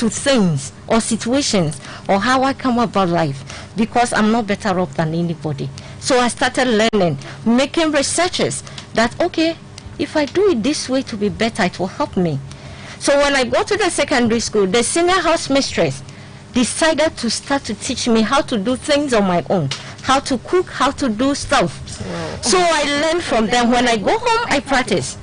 to things or situations or how I come about life, because I'm not better off than anybody. So I started learning, making researches that, okay, if I do it this way to be better, it will help me. So when I go to the secondary school, the senior house mistress decided to start to teach me how to do things on my own, how to cook, how to do stuff. Wow. So I learned from them. When I go home, I practice.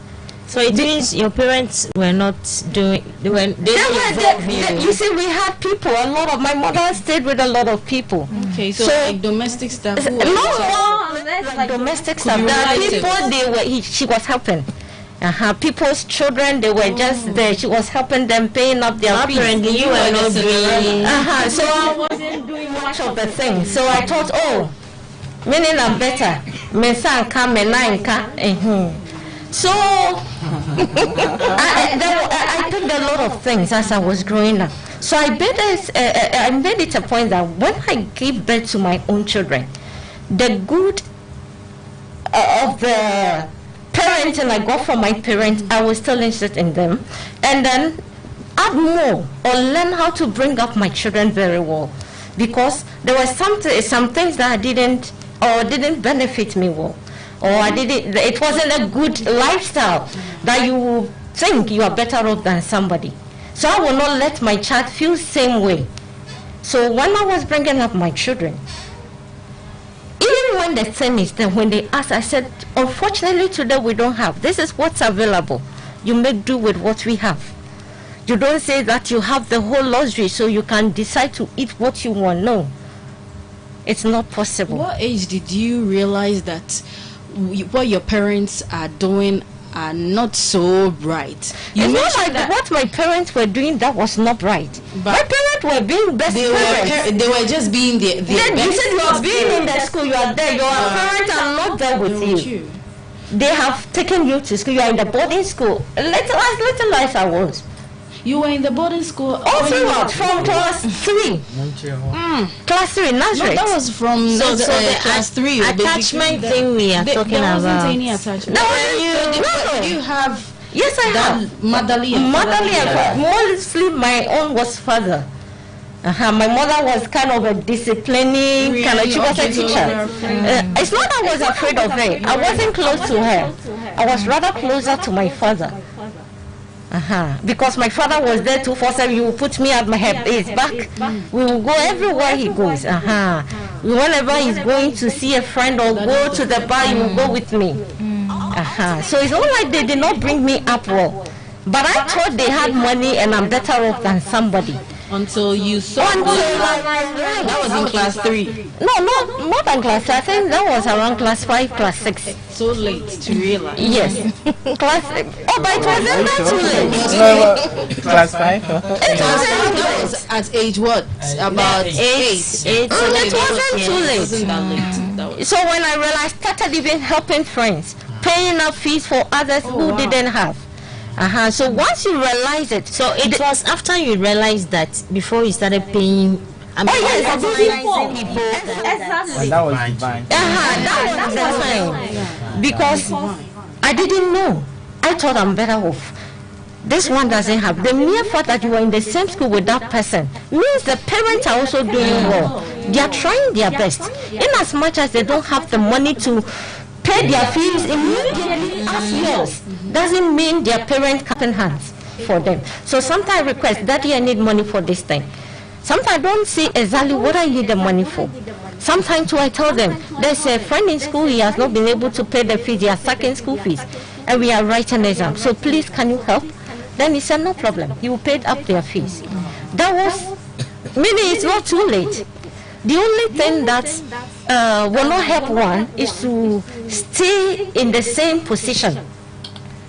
So it means your parents were not doing, you see, we had people, a lot of, my mother stayed with a lot of people. Okay, so like domestic staff? Like domestic staff. There are people, she was helping. People's children, they were just there. She was helping them, paying up their fees. Apparently, you were not doing. So I wasn't doing much of the thing. So I thought, oh, meaning I'm better. So I picked a lot of things as I was growing up. So I made it a point that when I gave birth to my own children, the good of the parenting I got from my parents, I was still interested in them, and then add more or learn how to bring up my children very well, because there were some things that I didn't benefit me well, or it wasn't a good lifestyle that you think you are better off than somebody. So I will not let my child feel the same way. So when I was bringing up my children, even when the thing is that when they asked, I said, unfortunately today we don't have. This is what's available. You make do with what we have. You don't say that you have the whole luxury so you can decide to eat what you want. No, it's not possible. What age did you realize that what your parents are doing are not so right? It's not like what my parents were doing that was not right. But my parents were being best parents. They were just being their best. You said you are being in the school, you are there, your parents are not there with you. They have taken you to school, you are in the boarding school. Little as I was. You were in the boarding school also from class 3. Class 3, Nazareth. No, that was from class 3. Attachment thing we are talking about. There wasn't any attachment. You have. Yes, I have. Motherly. Mostly my own was father. My mother was kind of a disciplining kind of. She was a teacher. It's not that I was afraid of her. I wasn't close to her. I was rather closer to my father. Because my father was there 247. You will put me at his back. We will go everywhere he goes. Whenever he's going to see a friend or go to the bar, he will go with me. So it's not like they did not bring me up well, but I thought they had money and I'm better off than somebody. Until you saw that was in class 3. No, not in class 3. I think that was around class 5, class 6. So late to realize. Yes. Class. Oh, but it wasn't that too late. Class 5. It wasn't. That was at age what? About 8. It wasn't too late. Wasn't that late. So when I realized, started even helping friends, paying up fees for others who didn't have. So once you realize it, so it was after you realized that before you started paying. Exactly. That was divine. That was divine. Because I didn't know. I thought I'm better off. This one doesn't have. The mere fact that you are in the same school with that person means the parents are also doing well. They are trying their best. In as much as they don't have the money to pay their fees immediately as yours, doesn't mean their parents clapping hands for them. So sometimes I request, Daddy, I need money for this thing. Sometimes I don't see exactly what I need the money for. Sometimes too I tell them, there's a friend in school, he has not been able to pay the fees, he has sucking school fees, and we are writing an exam. So please, can you help? Then he said, no problem, he will pay up their fees. That was, meaning it's not too late. The only thing that will not help one is to stay in the same position.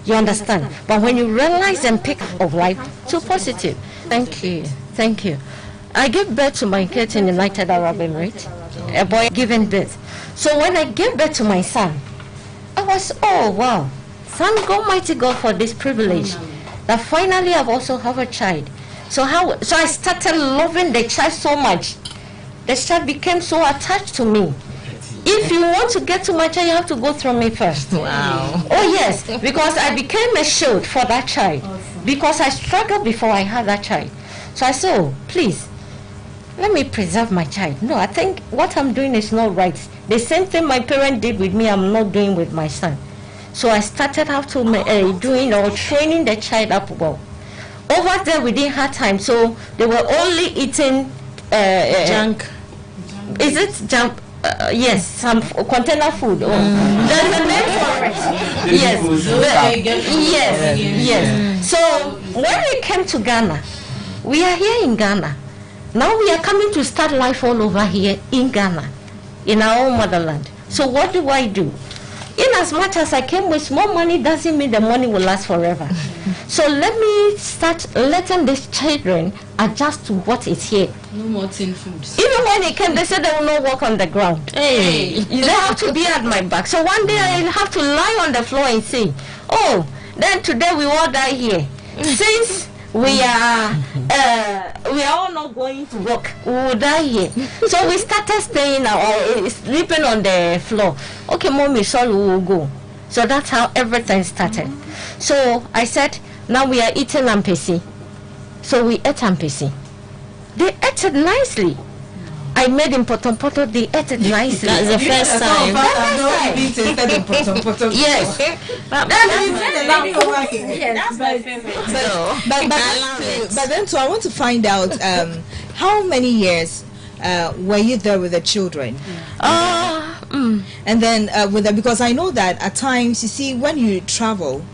You understand? But when you realize and pick up of life, so positive. Thank you. Thank you. I gave birth to my kids in the United Arab Emirates. A boy giving birth. So when I gave birth to my son, I was, oh wow, thank Almighty God for this privilege. That finally I've also have a child. So I started loving the child so much. The child became so attached to me. If you want to get to my child, you have to go through me first. Wow. Oh yes, because I became a shield for that child. Because I struggled before I had that child. So I said, oh, please, let me preserve my child. No, I think what I'm doing is not right. The same thing my parents did with me, I'm not doing with my son. So I started out to doing or training the child up well. Over there, we didn't have time, so they were only eating junk. Is it junk? Yes, some container food. Oh. There's a name for it. Yes. So when we came to Ghana, we are here in Ghana. Now we are coming to start life all over here in Ghana, in our own motherland. So what do? In as much as I came with small money, doesn't mean the money will last forever. So let me start letting these children adjust to what is here. No more tin foods. Even when they came, they said they will not walk on the ground. Hey, they have to be at my back. So one day I'll have to lie on the floor and say, oh, then today we all die here. Since we are all not going to work, we will die here. So we started staying or sleeping on the floor. Okay, mommy, sorry, we will go. So that's how everything started. So I said, now we are eating ampesi. So we ate ampesi. They ate it nicely. I made in poto, they ate it nicely. That's the first time. Yes. That's my favorite. But then, so I want to find out how many years were you there with the children? And then with them, because I know that at times, you see, when you travel,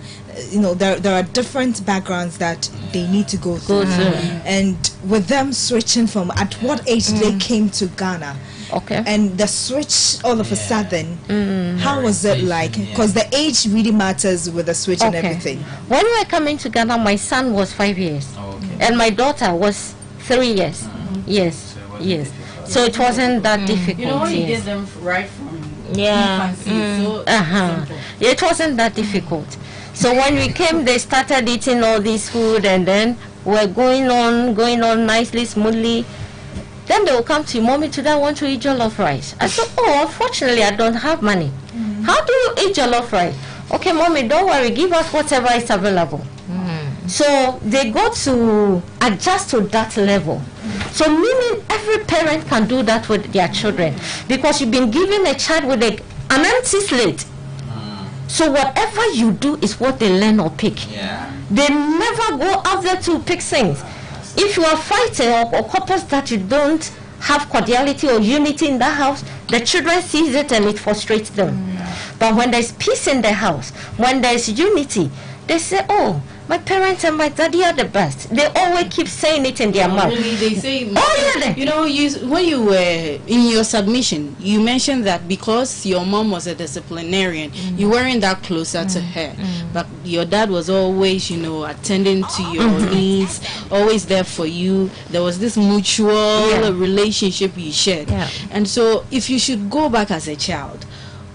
you know, there are different backgrounds that they need to go through. And with them switching from at what age they came to Ghana, and the switch all of a sudden, how was it like? Because the age really matters with the switch and everything. When we were coming to Ghana, my son was 5 years, and my daughter was 3 years. Yes. So it wasn't that difficult. You know, when you get them right from infancy, it wasn't that difficult. So when we came, they started eating all this food, and then we're going on nicely, smoothly. Then they will come to you, mommy, today I want to eat jollof rice. I said, oh, unfortunately, I don't have money. How do you eat jollof rice? Okay, mommy, don't worry, give us whatever is available. So they go to adjust to that level. So meaning every parent can do that with their children, because you've been giving a child with an empty slate. So whatever you do is what they learn or pick. They never go out there to pick things. If you are fighting or couples that you don't have cordiality or unity in the house, the children sees it and it frustrates them. But when there's peace in the house, when there's unity, they say, oh, my parents and my daddy are the best. They always keep saying it in their mouth. Really, they say, you know, when you were in your submission, you mentioned that because your mom was a disciplinarian, you weren't that closer to her. But your dad was always, you know, attending to your needs, always there for you. There was this mutual relationship you shared. And so if you should go back as a child,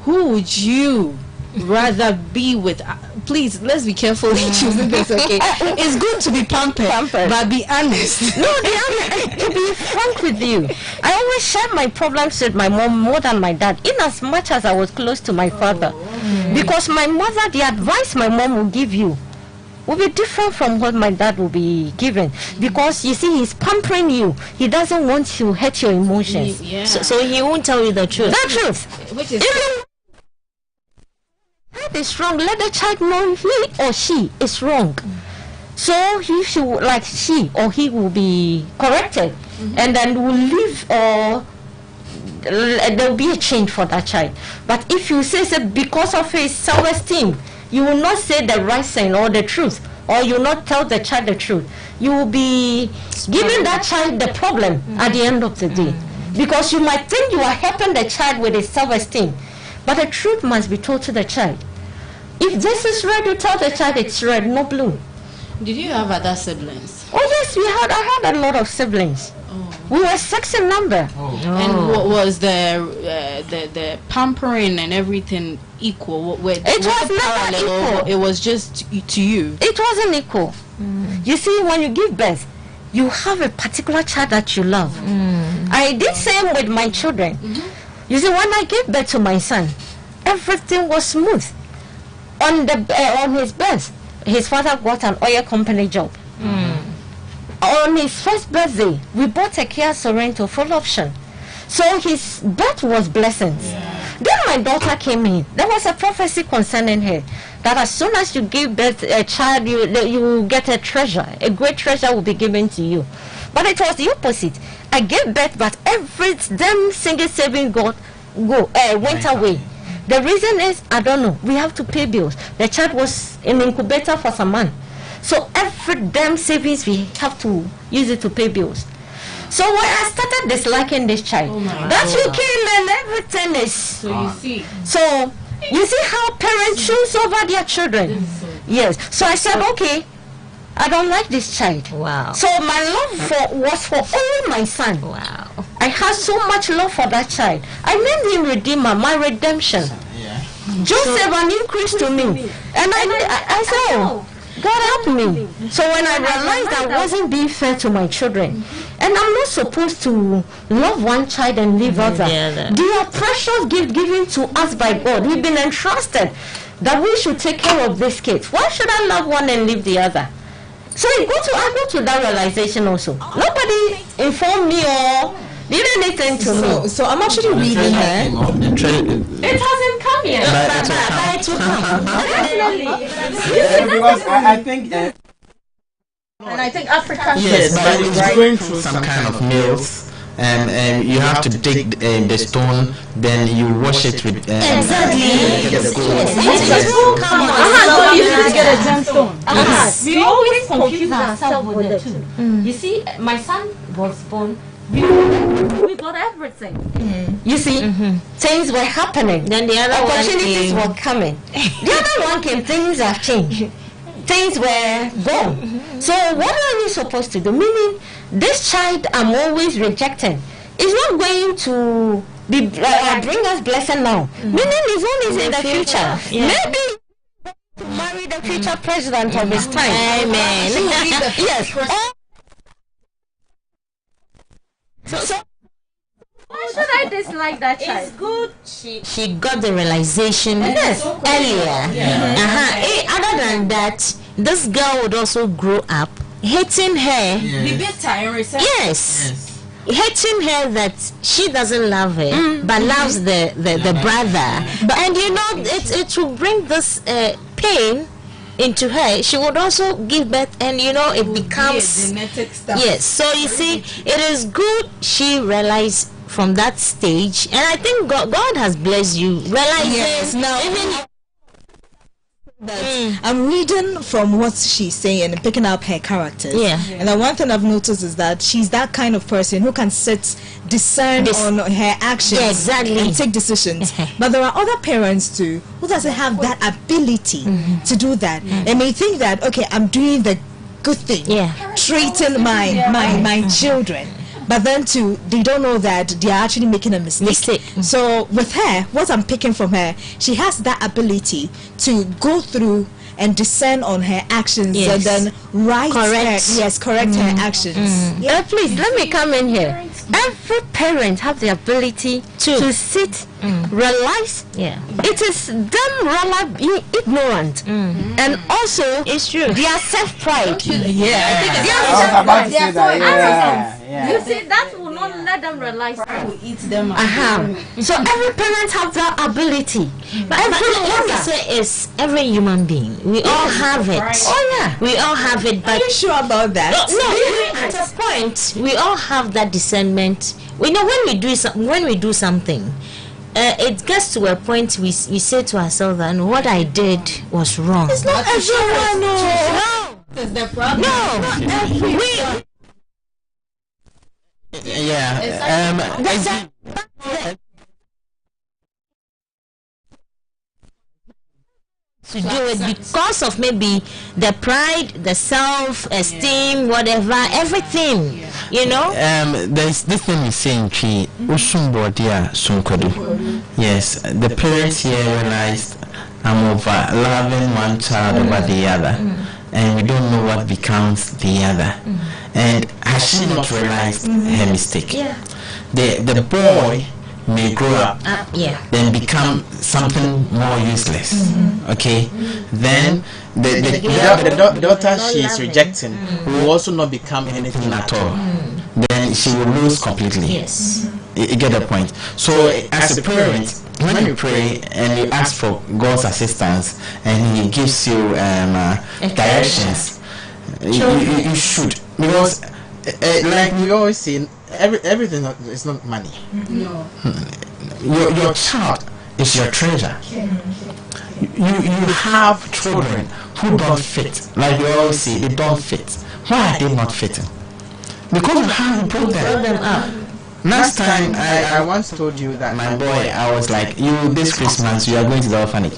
who would you rather be with? Please, let's be careful choosing this, okay? It's good to be pampered, but be honest. No, to be frank with you, I always shared my problems with my mom more than my dad, in as much as I was close to my father. Because my mother, the advice my mom will give you will be different from what my dad will be given. Because you see, he's pampering you. He doesn't want to hurt your emotions. So he won't tell you the truth. The truth. Which is that is wrong. Let the child know he or she is wrong. So he should, like she or he will be corrected, and then will live, or there will be a change for that child. But if you say because of his self-esteem, you will not say the right thing or the truth, or you will not tell the child the truth, you will be giving that child the problem at the end of the day. Because you might think you are helping the child with his self-esteem, but the truth must be told to the child. If this is red, you tell the child it's red, no blue. Did you have other siblings? Oh yes, I had a lot of siblings. We were 6 in number. And what was the pampering and everything equal? It was never equal. It was just to you. It wasn't equal. You see, when you give birth, you have a particular child that you love. I did same with my children. You see, when I gave birth to my son, everything was smooth. On his birth, his father got an oil company job. on his first birthday, we bought a Kia Sorento full option. So his birth was blessings. Then my daughter came in. There was a prophecy concerning her that as soon as you give birth a child, you will get a treasure. A great treasure will be given to you. But it was the opposite. I gave birth, but every damn single saving went away. The reason is, I don't know. We have to pay bills. The child was in incubator for some months. So every damn savings, we have to use it to pay bills. So when I started disliking this child, that you came and everything is. So you see how parents choose over their children. Yes. So I said, okay, I don't like this child. Wow. So my love was for only my son. Wow. I had so much love for that child. I named him Redeemer, my redemption. Joseph, an increase to me. And I said, oh, God help me. So when I realized I wasn't being fair to my children, and I'm not supposed to love one child and leave other. They are precious gift given to us by God. We've been entrusted that we should take care of this kid. Why should I love one and leave the other? So I go to that realization also. Nobody informed me or did anything to me. So I'm actually reading her. It hasn't come yet. But it will come. Because I think. And I think Africa. Yes, but it's going through some kind of meals. And you have to dig the stone, then you wash it with exactly. We always confuse ourselves with the two. You see, my son was born. We got everything. You see, things were happening. Then the other opportunities were coming. The other one came. Things have changed. Things were gone. So what are we supposed to do? Meaning, this child I'm always rejecting is not going to be bring us blessing now. Meaning his own is in the future. Maybe to marry the future president of his time. Amen. Yes. So why should I dislike that child? It's good she got the realization earlier. Other than that, this girl would also grow up hating her. Yes. Hating her that she doesn't love her but loves the brother. And you know, it will bring this pain into her. She would also give birth, and you know, it becomes genetic stuff. Yes. So you see, it is good she realized from that stage, and I think God has blessed you realizing. Yes. Now even I'm reading from what she's saying and picking up her characters. And the one thing I've noticed is that she's that kind of person who can discern on her actions and take decisions. But there are other parents too who doesn't have that ability to do that. They may think that, okay, I'm doing the good thing, treating my children. But then too, they don't know that they are actually making a mistake. So with her, what I'm picking from her, she has that ability to go through and discern on her actions and then correct her actions. Please let me come in here. Every parent have the ability to sit, realize it is them rather ignorant, and also it's true. They are self-pride. You see, that will not let them realize to eat them. So every parent have that ability. But what I say is every human being. We all have it. We all have it. But are you sure about that? No. At a point, we all have that discernment. We know when we do something. It gets to a point we say to ourselves that what I did was wrong. It's not everyone. No. It's the problem. No. To do it because of maybe the pride, the self-esteem, whatever, everything, you know. There's this thing we say in Chi, yes, the parents here realized I'm over loving one child over the other, and we don't know what becomes the other. And has she not realized her mistake? The boy may grow up, then become something more useless. Okay, then the daughter she is rejecting will also not become anything at all. Then she will lose completely. Yes. You get the point. So as a parent, when you pray and you ask for God's assistance and He gives you directions, you should, because like we always say, everything is not money. No. Your child is your treasure. You have children who don't fit. Like we always say, they don't fit. Why are they not fitting? Because you haven't brought them up. Last time I once told you that my boy, I was like, this Christmas you are going to the orphanage.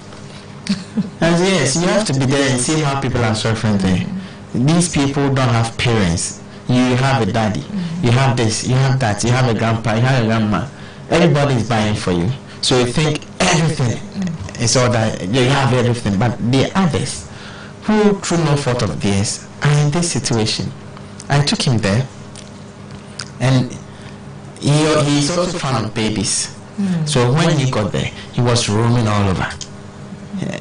And yes, you have to be there and see how people are suffering there. These people don't have parents. You have a daddy, you have this, you have that, you have a grandpa, you have a grandma. Everybody is buying for you. So you think everything is all that, you have everything. But the others who, through no fault of theirs, are in this situation. I took him there, and he's also fond of babies. So when he got there, he was roaming all over.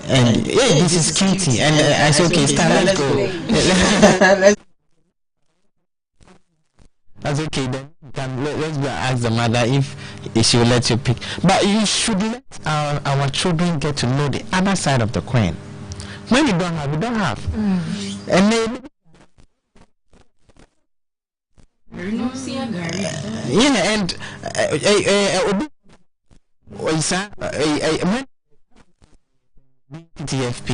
And hey, this is cutie. And I said, okay, Stan, let's go. That's okay, then let's go ask the mother if she will let you pick. But you should let our children get to know the other side of the coin. When you don't have, you don't have. And maybe and TFP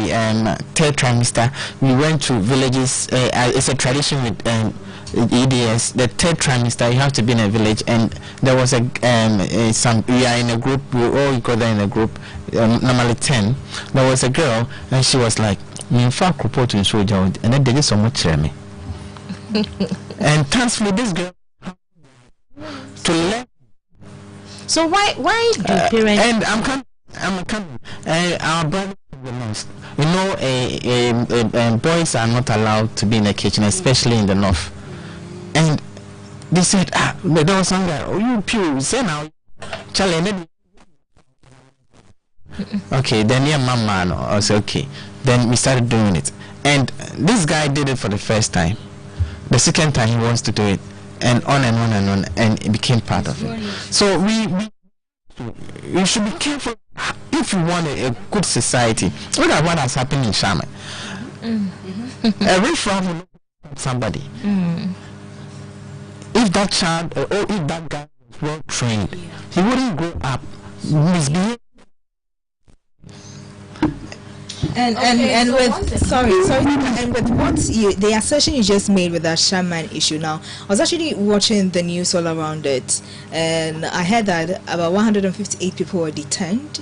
third trimester, we went to villages. It's a tradition with EDS. The third trimester, you have to be in a village, and there was we are in a group. We all go there in a group, normally 10. There was a girl, and she was like, "Me in fact, report to soldier," and then they did so much me. And thankfully, this girl to learn. So why do parents? And I'm coming. Our brothers are the most. You know, boys are not allowed to be in the kitchen, especially in the north. And they said, there was some guy. Oh, you pew, say now, Charlie. Okay, then yeah, mama. I said okay. Then we started doing it, and this guy did it for the first time. The second time he wants to do it, and on and on and on, and it became part of it. So we should be careful if you want a good society. Look at what has happened in Sharma. A rich family will look at somebody. If that child or if that guy was well trained, he wouldn't grow up misbehaving. And with what the assertion you just made with that shaman issue, now I was actually watching the news all around it, and I heard that about 158 people were detained,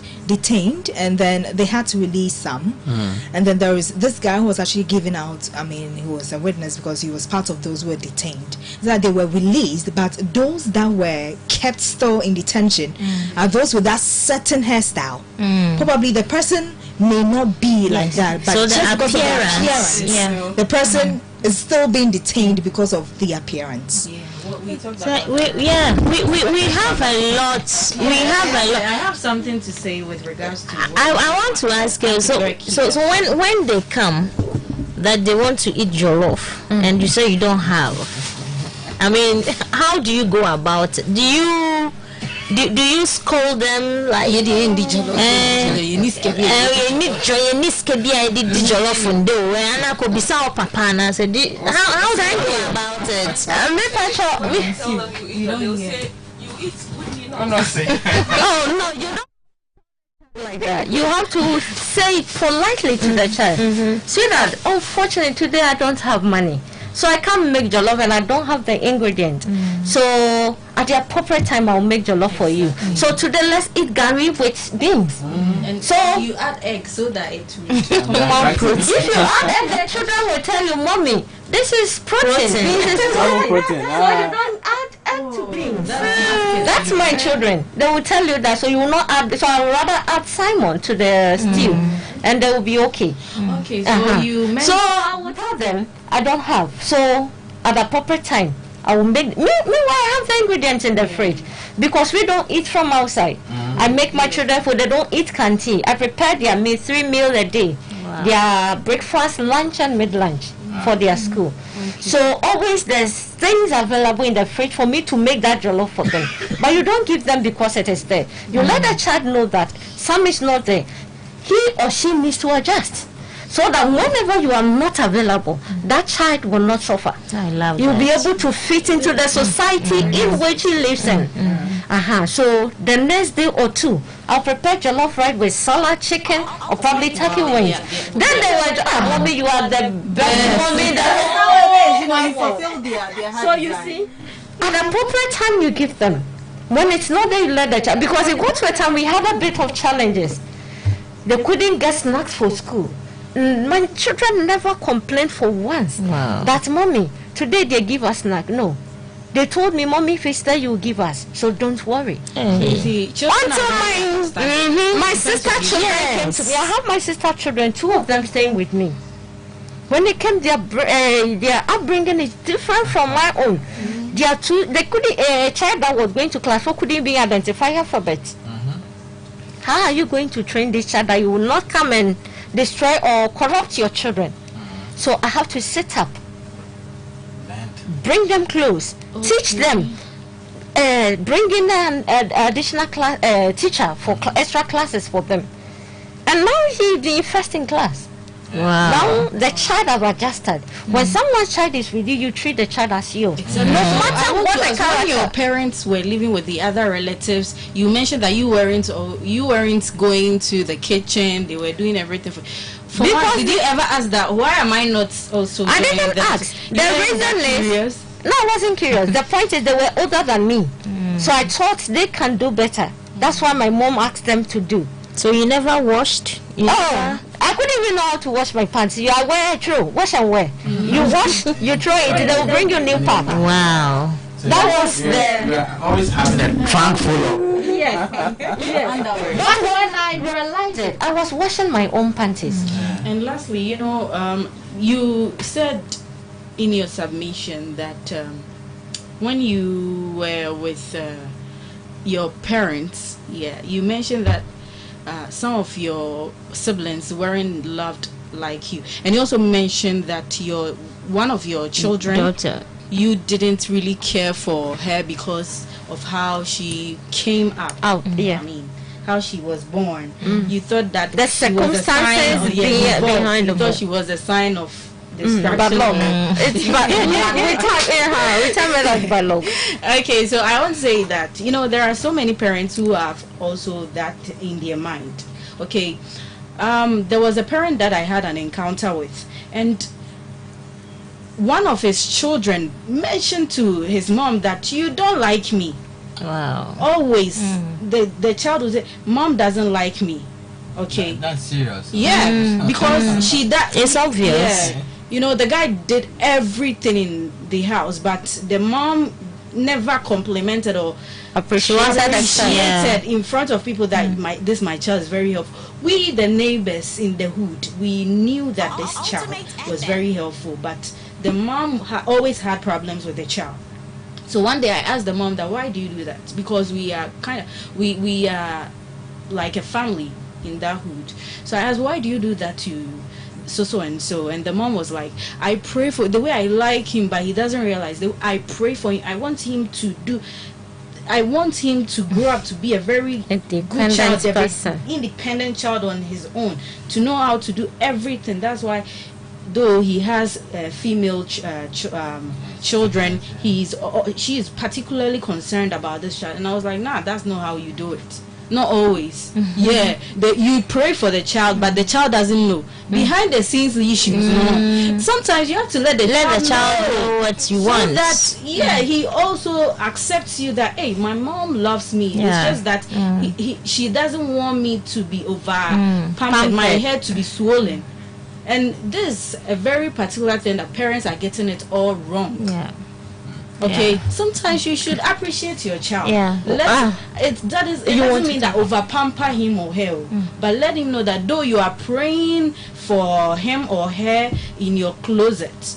and then they had to release some, and then there was this guy who was actually giving out. I mean, he was a witness because he was part of those who were detained. That they were released, but those that were kept still in detention are those with that certain hairstyle. Probably the person may not be like that, but so just because appearance, of the appearance, the person is still being detained because of the appearance. We have a lot. I have something to say with regards to. I want to ask you. So when they come, that they want to eat jollof, and you say you don't have. I mean, how do you go about it? Do you scold them like you did jollof? You need I did jollof and do and I could be so papa and I said how do I go about it? You don't hear. You eat when you know. Oh no, you don't like that. You have to say it politely to the child. Sweetheart, unfortunately today I don't have money, so I can't make jollof and I don't have the ingredient. So at the appropriate time I'll make jollof for you. So today let's eat gari with beans. And so you add egg so that it will more protein. If you add egg, the children will tell you, Mommy, this is protein. Beans is protein. So you don't add egg to beans. That's my children. They will tell you that, so you will not add. So I would rather add Simon to the stew, and they will be okay. Okay, so you mentioned. So I would tell them I don't have. So at the appropriate time, I will make. Meanwhile, I have the ingredients in the fridge because we don't eat from outside. I make my children food. They don't eat canteen. I prepare their meal 3 meals a day. Their breakfast, lunch, and mid-lunch for their school. So always there's things available in the fridge for me to make that jollof for them. But you don't give them because it is there. You let the child know that some is not there. He or she needs to adjust. So that whenever you are not available, that child will not suffer. I love You'll that. be able to fit into the society in which he lives in. So the next day or two, I'll prepare jollof rice with salad, chicken, or probably turkey wings. Then they went, mommy, you are the best mommy. So you see, at the appropriate time you give them. When it's not there, you let the child. Because it got to a time we had a bit of challenges. They couldn't get snacks for school. My children never complained for once that, mommy, today they give us snack. No. They told me, mommy, if it's there, you will give us. So don't worry. See, Until my sister children came to me. I have my sister children, 2 of them staying with me. When they came, their upbringing is different from my own. They couldn't, a child that was going to class 4 couldn't be identify alphabet. How are you going to train this child that you will not come and destroy or corrupt your children? So I have to sit up, bring them close, teach them, bring in an additional class, teacher for extra classes for them. And now he's the first in class. Now the child has adjusted. When someone's child is with you, you treat the child as you. No matter what the character. When your parents were living with the other relatives, you mentioned that you weren't going to the kitchen. They were doing everything for us. Did you ever ask that? Why am I not also? I didn't ask. The reason is, no, I wasn't curious. The point is they were older than me, so I thought they can do better. That's why my mom asked them to do. So you never washed? I couldn't even know how to wash my pants. You are wear true. Wash and wear. You wash, you throw it, they will bring you new pack. Wow. So that was always having a trunk full of. But when I realized it, I was washing my own panties. And lastly, you said in your submission that when you were with your parents, you mentioned that some of your siblings weren't loved like you, and you also mentioned that one of your children, daughter, you didn't really care for her because of how she came up. I mean, how she was born. You thought that the circumstances behind you thought she was a sign of destruction. Okay, so I want to say that there are so many parents who have also that in their mind. Okay, there was a parent that I had an encounter with, and one of his children mentioned to his mom that you don't like me. Wow. Always the child would say, mom doesn't like me. Okay, that's serious. Because it's obvious. The guy did everything in the house, but the mom never complimented or appreciated in front of people that my child is very helpful. We, the neighbors in the hood, we knew that this child was very helpful, but the mom always had problems with the child. So one day I asked the mom that, why do you do that? Because we are we are like a family in that hood. So I asked, why do you do that to so and so? And the mom was like, I pray for the way I like him, but he doesn't realize that I pray for him. I want him to grow up to be a very good child, independent child on his own, to know how to do everything. That's why, though he has female children, she is particularly concerned about this child. And I was like, nah, that's not how you do it. Not always. You pray for the child, but the child doesn't know behind the scenes issues. Sometimes you have to let the child know what you want, so that he also accepts you that, hey, my mom loves me. It's just that she doesn't want me to be over pampered, my head to be swollen. And this is a very particular thing that parents are getting it all wrong. Okay, sometimes you should appreciate your child. It doesn't mean that over pamper him or her, but let him know that though you are praying for him or her in your closet,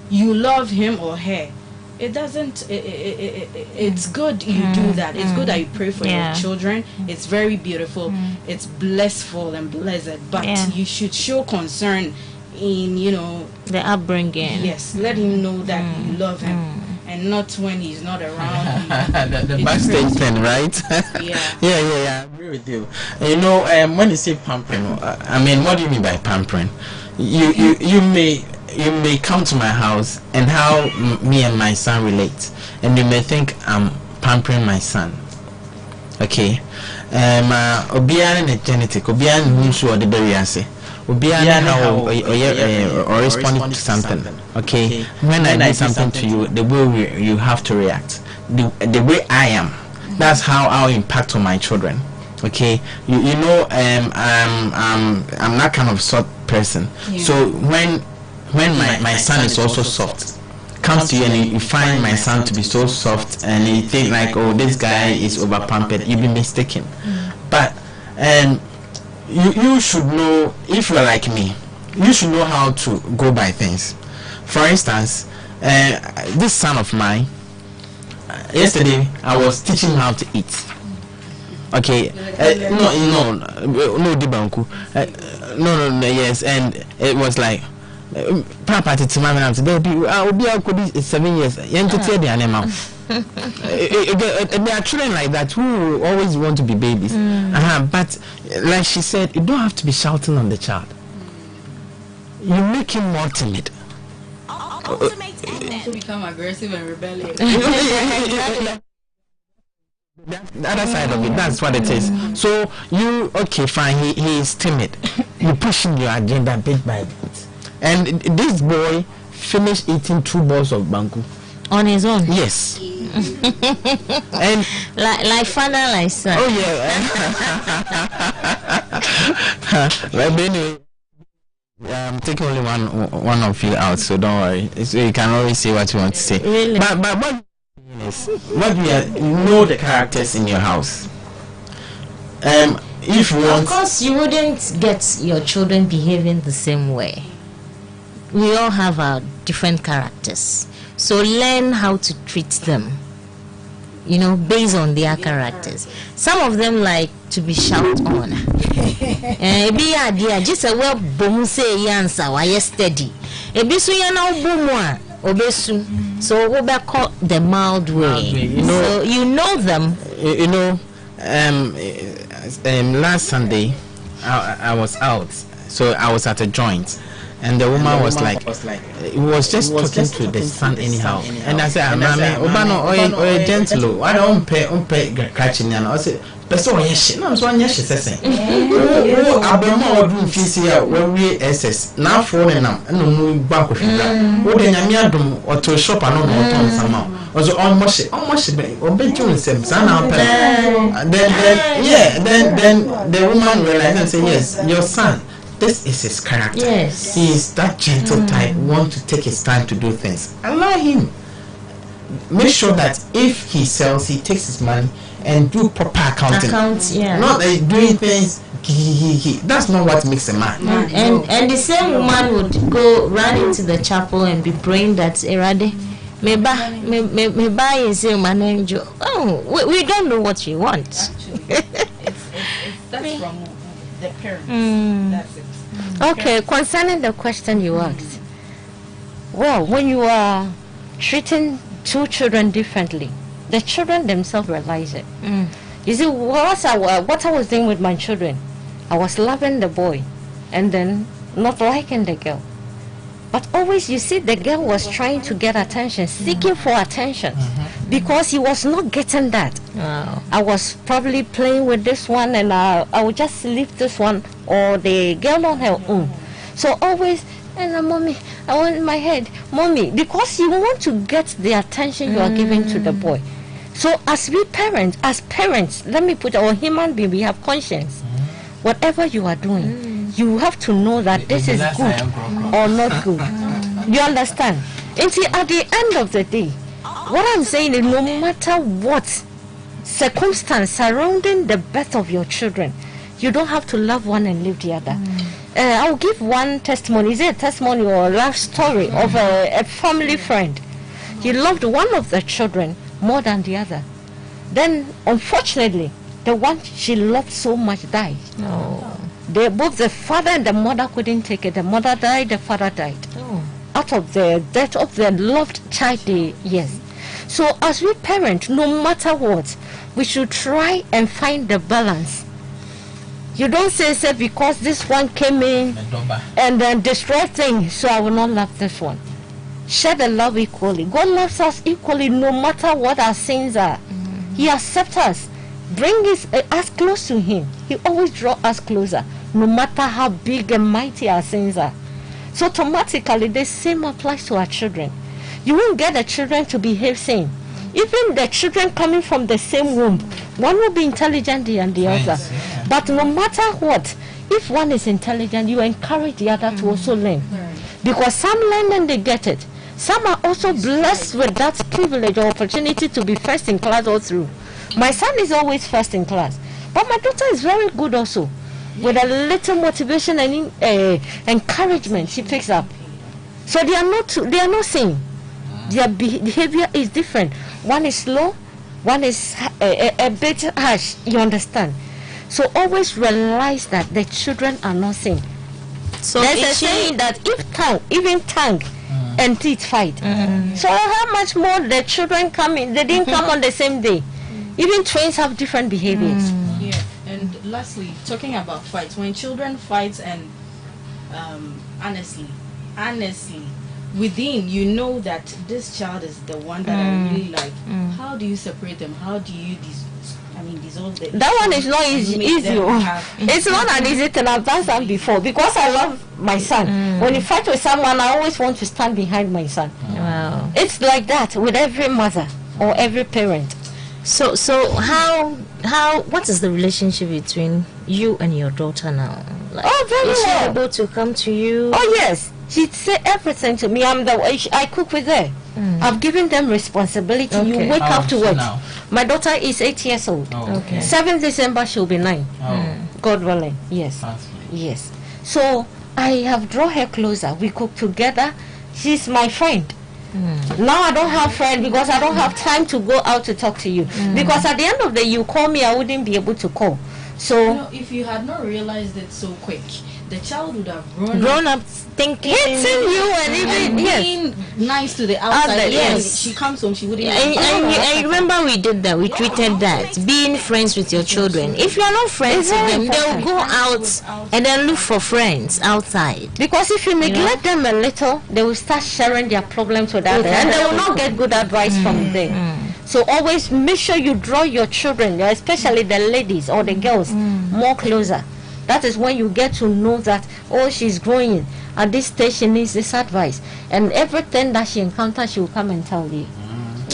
you love him or her. it doesn't. It's good you do that. It's good that you pray for your children. It's very beautiful. It's blissful and blessed. But you should show concern in, you know, the upbringing. Yes, let him know that you love him. And not when he's not around. the backstage thing, right? Yeah. I agree with you. You know, when you say pampering, I mean, what do you mean by pampering? You may come to my house and how me and my son relate, and you may think I'm pampering my son. Okay, obiara ne genetic, obiara nso ode beriase. Or responding to something. Okay, when I do something to you, the way you have to react, the way I am, that's how I'll impact on my children. Okay, you know, I'm that kind of soft person. So when my son is also soft, comes to you and you find my son to be so soft, and you think like, oh, this guy is over pampered, you'll be mistaken. But you should know, if you're like me, you should know how to go by things. For instance, this son of mine, yesterday I was teaching him how to eat. Okay, no, Dibanku, no, yes, and it was like, Papa, it's my man. I'll be 7 years. They are children like that who always want to be babies. But like she said, you don't have to be shouting on the child. You make him more timid. To become aggressive and rebellious. The other side of it, that's what it is. So you, okay, fine, he is timid. You pushing your agenda bit by bit. And this boy finished eating 2 balls of banku on his own. Yes. And like father, like son. Oh yeah. But anyway, I'm taking only one of you out, so don't worry. So you can always say what you want to say. Really? But what you know the characters in your house. If you want, of course, you wouldn't get your children behaving the same way. We all have our different characters, so learn how to treat them, you know, based on their characters. Some of them like to be shouted on. Be idea just a well boom say yansa why steady. So you know boom obesu. So we back call the mild way. So you know them. You know, last Sunday I was out, so I was at a joint. And the woman was like, it was just talking to the son anyhow. And I said, Mami, Obano, or gentle, I don't pay catching. And I said, but so yes, no, so yes, she says, Abama or room here when we SS now falling up and no back with that. What in Yamiadum or to a shop and no somehow. Was almost or bedroom some son. Then the woman realized and said, yes, your son. This is his character. Yes. He is that gentle type, want to take his time to do things. Allow him. Make sure that if he sells, he takes his money and do proper accounting. Not doing things. That's not what makes a man. And the same woman would go run into the chapel and be praying that Erade me buy and say man angel. Oh, we don't know what you want. That's from the parents. That's it. Okay, concerning the question you asked, well, when you are treating 2 children differently, the children themselves realize it. You see, what I was doing with my children, I was loving the boy and then not liking the girl. But always, you see, the girl was trying to get attention, seeking for attention, because he was not getting that. Wow. I was probably playing with this one, and I would just leave this one, or the girl on her own. So always, and mommy, I want my head, mommy, because you want to get the attention you are giving to the boy. So as parents, let me put our human being, we have conscience. Whatever you are doing, you have to know that this is good or not good. You understand? And see, at the end of the day, what I'm saying is no matter what circumstance surrounding the birth of your children, you don't have to love one and leave the other. I'll give one testimony. Is it a testimony or a life story of a family friend? He loved one of the children more than the other. Then, unfortunately, the one she loved so much died. Both the father and the mother couldn't take it. The mother died, the father died. Out of the death of their loved child, yes. So as we parent, no matter what, we should try and find the balance. You don't say because this one came in and then destroyed things, so I will not love this one. Share the love equally. God loves us equally no matter what our sins are. He accepts us. Bring us close to Him. He always draws us closer, no matter how big and mighty our sins are. So automatically, the same applies to our children. You won't get the children to behave same. Even the children coming from the same womb, one will be intelligent than the other. But no matter what, if one is intelligent, you encourage the other to also learn. Because some learn and they get it. Some are also blessed with that privilege or opportunity to be first in class all through. My son is always first in class, but my daughter is very good also. With a little motivation and encouragement, she picks up. So they are not same. Their behavior is different. One is slow, one is a bit harsh. You understand? So always realize that the children are not same. So there's a saying that even tongue and teeth fight. So how much more the children come in? They didn't come on the same day. Even twins have different behaviors. Yeah. And lastly, talking about fights, when children fight and honestly, within you know that this child is the one that I really like. How do you separate them? How do you dissolve them? That one is not easy. It's not an easy thing. I've done that before because I love my son. When you fight with someone, I always want to stand behind my son. Wow. It's like that with every mother or every parent. So how what is the relationship between you and your daughter now? Like, very is she well. able to come to you? Oh yes, she'd say everything to me. I cook with her. I've given them responsibility. You wake up to work. My daughter is 8 years old. 7th December she'll be 9. God willing. Yes. Yes. So I have drawn her closer. We cook together. She's my friend. Now I don't have friends because I don't have time to go out to talk to you. Because at the end of the day, you call me, I wouldn't be able to call. So if you had not realized it so quick, the child would have grown up thinking hitting you and even being nice to the outside. Yes, she comes home, she wouldn't. I remember we did that. We treated that being friends with your children. If you are not friends with them, they'll go out and then look for friends outside. Because if you neglect them a little, they will start sharing their problems with others, and they will not get good advice from them. So always make sure you draw your children, especially the ladies or the girls, more closer. That is when you get to know that, oh, she's growing. At this stage, she needs this advice. And everything that she encounters, she will come and tell you.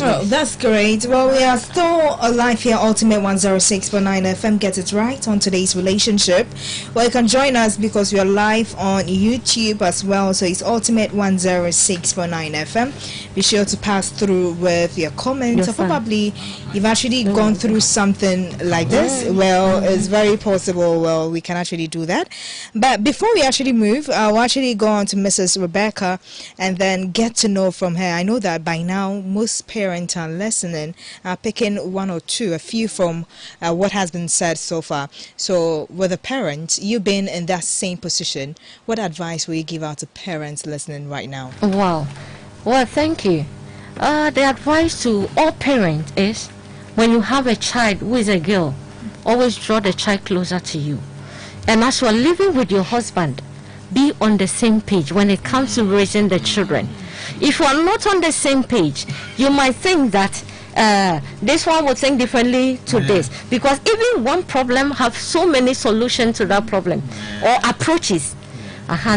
Oh, that's great. Well, we are still alive here, Ultimate 106.9 FM. Get it right on today's relationship. Well, you can join us because we are live on YouTube as well. So it's Ultimate 106.9 FM. Be sure to pass through with your comments. Or probably you've actually gone through something like this. Well, it's very possible. Well, we can actually do that. But before we actually move, I'll actually go on to Mrs. Rebecca and then get to know from her. I know that by now most parents are listening, picking one or two, a few from what has been said so far. So with a parent, you've been in that same position. What advice will you give out to parents listening right now? Wow. Well, thank you. The advice to all parents is when you have a child who is a girl, always draw the child closer to you. And as you are living with your husband, be on the same page when it comes to raising the children. If you are not on the same page, you might think that this one will think differently to this, because even one problem have so many solutions to that problem or approaches.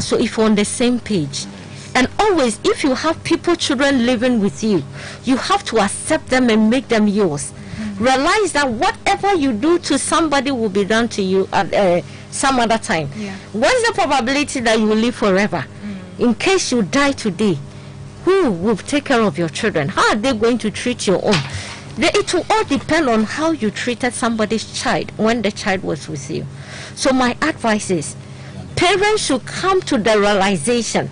So if you're on the same page, and always if you have children living with you, you have to accept them and make them yours. Realize that whatever you do to somebody will be done to you at some other time. What's the probability that you will live forever? In case you die today, who will take care of your children? How are they going to treat your own? It will all depend on how you treated somebody's child when the child was with you. So my advice is, parents should come to the realization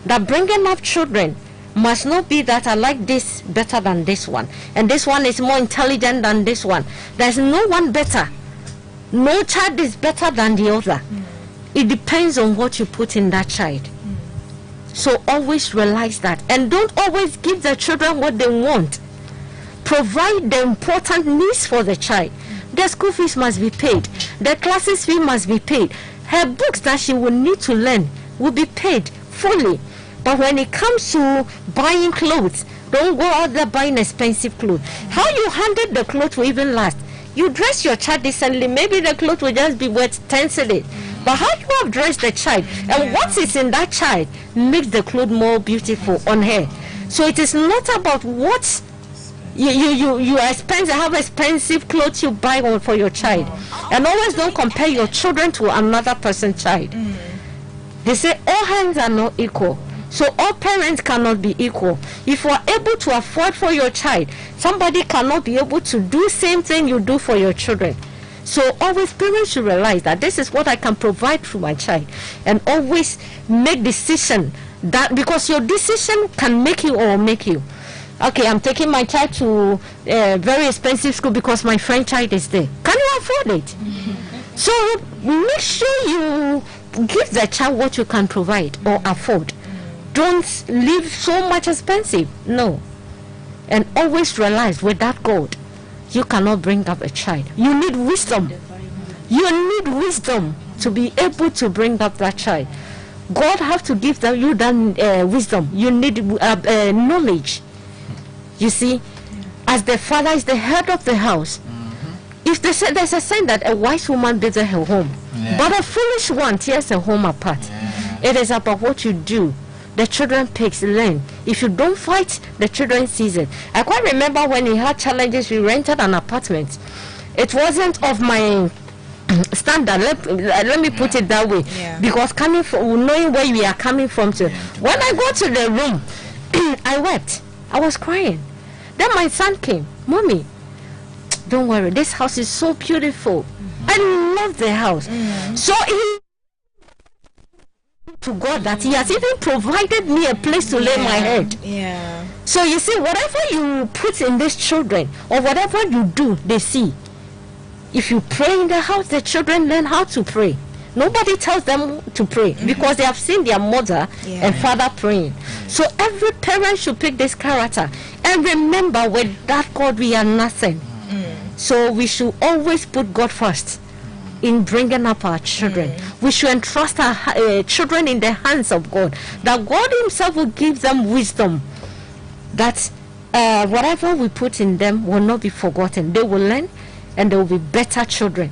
that bringing up children must not be that I like this better than this one, and this one is more intelligent than this one. There's no one better. No child is better than the other. It depends on what you put in that child. So always realize that, and don't always give the children what they want. Provide the important needs for the child. The school fees must be paid. The classes fee must be paid. Her books that she will need to learn will be paid fully. But when it comes to buying clothes, don't go out there buying expensive clothes. How you handle the clothes will even last. You dress your child decently, maybe the clothes will just be worth 10 cedis. But how you have dressed the child and what is in that child makes the clothes more beautiful on her. So it is not about what you are expensive, have expensive clothes you buy one for your child. And always don't compare your children to another person's child. They say all hands are not equal. So all parents cannot be equal. If you are able to afford for your child, somebody cannot be able to do same thing you do for your children. So always parents should realize that this is what I can provide to my child, and always make decision that, because your decision can make you or make you. Okay, I'm taking my child to a very expensive school because my friend child is there. Can you afford it? So make sure you give the child what you can provide or afford. Don't live so much expensive. No. And always realize without God, you cannot bring up a child. You need wisdom. You need wisdom to be able to bring up that child. God have to give you that wisdom. You need knowledge. You see, as the father is the head of the house, if they say, there's a saying that a wise woman builds her home, but a foolish one tears her home apart. It is about what you do. The children learn. If you don't fight, the children sees it. I quite remember when we had challenges, we rented an apartment. It wasn't of my standard. Let me put it that way. Because coming from, knowing where we are coming from, to when I go to the room, I wept. I was crying. Then my son came. Mommy, don't worry. This house is so beautiful. I love the house. So he to God that he has even provided me a place to lay my head. So you see, whatever you put in these children or whatever you do, they see. If you pray in the house, the children learn how to pray. Nobody tells them to pray because they have seen their mother and father praying. So every parent should pick this character and remember, without God we are nothing. So we should always put God first in bringing up our children. We should entrust our children in the hands of God, that God himself will give them wisdom, that whatever we put in them will not be forgotten. They will learn and they will be better children,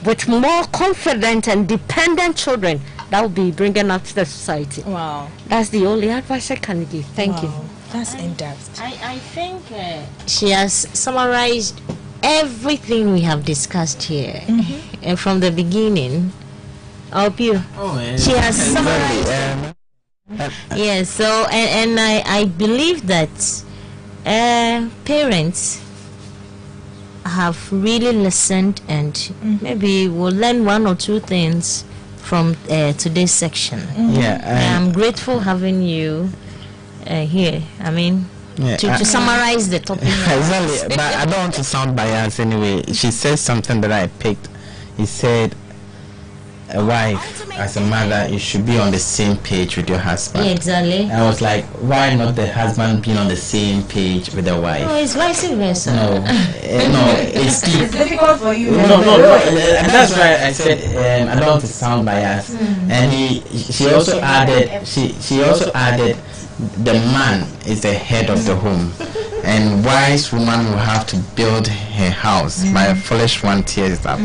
with more confident and dependent children that will be bringing up to the society. Wow. That's the only advice I can give. Thank you. That's in depth. I think she has summarized everything we have discussed here, and from the beginning. She has summarized. Yes. So and I believe that parents have really listened and maybe will learn one or two things from today's section. I'm grateful having you here. I mean, to summarize the topic. Exactly, but I don't want to sound biased anyway. She said something that I picked. He said, a wife, as a mother, you should be on the same page with your husband. Yeah, exactly. I was like, why not the husband being on the same page with the wife? No, it's vice versa. No, it's difficult for you. No. That's why I said I don't want to sound biased. And she also added, the man is the head of the home, and wise woman will have to build her house, but a foolish one tears it up.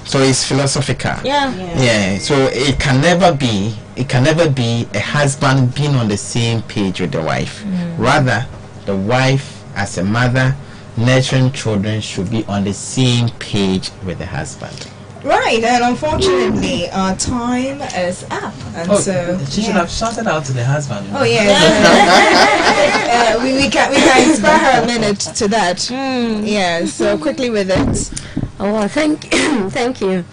So it's philosophical. Yeah. So it can never be a husband being on the same page with the wife. Rather, the wife as a mother nurturing children should be on the same page with the husband. Right, and unfortunately, our time is up, and so she should have shouted out to the husband. Oh yeah, we can spare her a minute to that. Yeah, so quickly with it. Oh, well, thank you.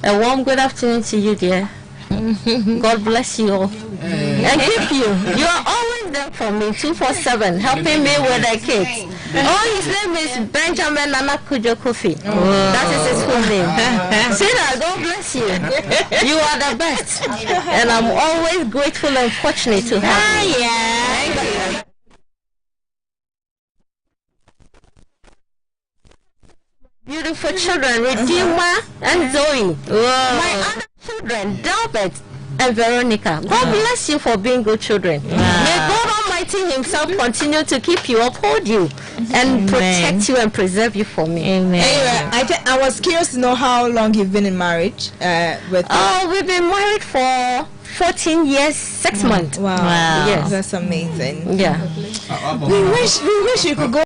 A warm good afternoon to you, dear. God bless you all and keep you. You are always them for me 247, helping me with the kids. Oh, his name is Benjamin Nana Kujo Kofi. That is his full name. Sarah, God bless you. You are the best. And I'm always grateful and fortunate to have you. Yeah. Beautiful children, Redeemer and Zoe. My other children, Delbert and Veronica. God bless you for being good children. May God Almighty Himself continue to keep you, uphold you, and protect you and preserve you for me. Amen. Anyway, I was curious to know how long you've been in marriage with. Oh, we've been married for 14 years, 6 months. Wow. Wow. Yes. That's amazing. Yeah. We wish you could go